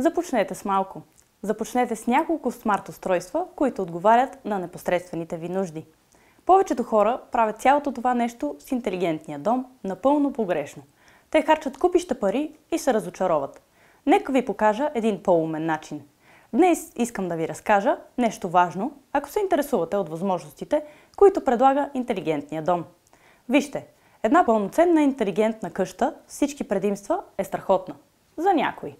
Започнете с малко. Започнете с няколко смарт устройства, които отговарят на непосредствените ви нужди. Повечето хора правят цялото това нещо с интелигентния дом напълно погрешно. Те харчат купища пари и се разочароват. Нека ви покажа един по-умен начин. Днес искам да ви разкажа нещо важно, ако се интересувате от възможностите, които предлага интелигентния дом. Вижте, една пълноценна интелигентна къща с всички предимства е страхотна. За някои.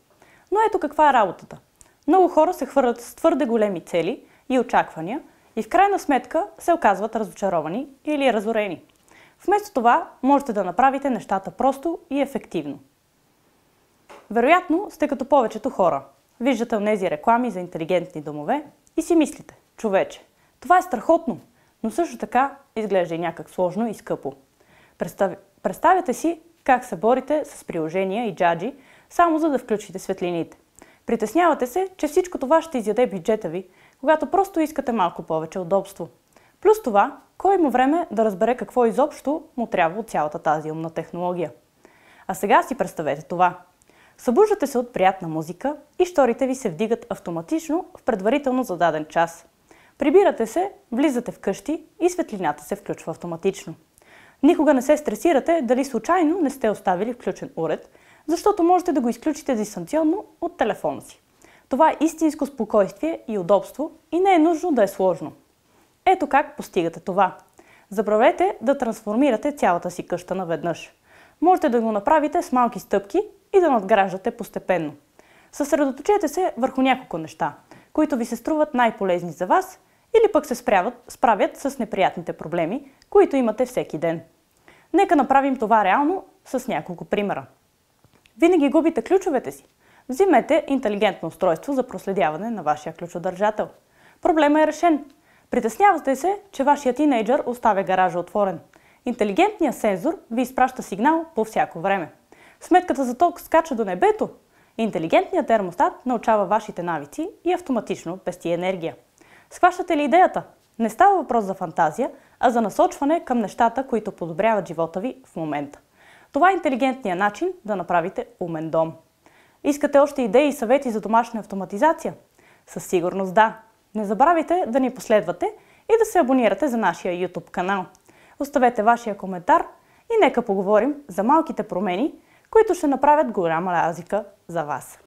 Но ето каква е работата. Много хора се хвърлят с твърде големи цели и очаквания и в крайна сметка се оказват разочаровани или разорени. Вместо това можете да направите нещата просто и ефективно. Вероятно сте като повечето хора. Виждате онези реклами за интелигентни домове и си мислите: човече, това е страхотно, но също така изглежда и някак сложно и скъпо. Представяте си как се борите с приложения и джаджи, само за да включите светлините. Притеснявате се, че всичко това ще изяде бюджета ви, когато просто искате малко повече удобство. Плюс това, кой има време да разбере какво изобщо му трябва от цялата тази умна технология. А сега си представете това. Събуждате се от приятна музика и щорите ви се вдигат автоматично в предварително зададен час. Прибирате се, влизате вкъщи и светлината се включва автоматично. Никога не се стресирате дали случайно не сте оставили включен уред, защото можете да го изключите дистанционно от телефона си. Това е истинско спокойствие и удобство и не е нужно да е сложно. Ето как постигате това. Забравете да трансформирате цялата си къща наведнъж. Можете да го направите с малки стъпки и да надграждате постепенно. Съсредоточете се върху няколко неща, които ви се струват най-полезни за вас или пък се справят с неприятните проблеми, които имате всеки ден. Нека направим това реално с няколко примера. Винаги губите ключовете си. Вземете интелигентно устройство за проследяване на вашия ключодържател. Проблемът е решен. Притеснявате се, че вашия тинейджър оставя гаража отворен. Интелигентният сензор ви изпраща сигнал по всяко време. Сметката за ток скача до небето. Интелигентният термостат научава вашите навици и автоматично пести енергия. Схващате ли идеята? Не става въпрос за фантазия, а за насочване към нещата, които подобряват живота ви в момента. Това е интелигентният начин да направите умен дом. Искате още идеи и съвети за домашна автоматизация? Със сигурност да. Не забравяйте да ни последвате и да се абонирате за нашия YouTube канал. Оставете вашия коментар и нека поговорим за малките промени, които ще направят голяма разлика за вас.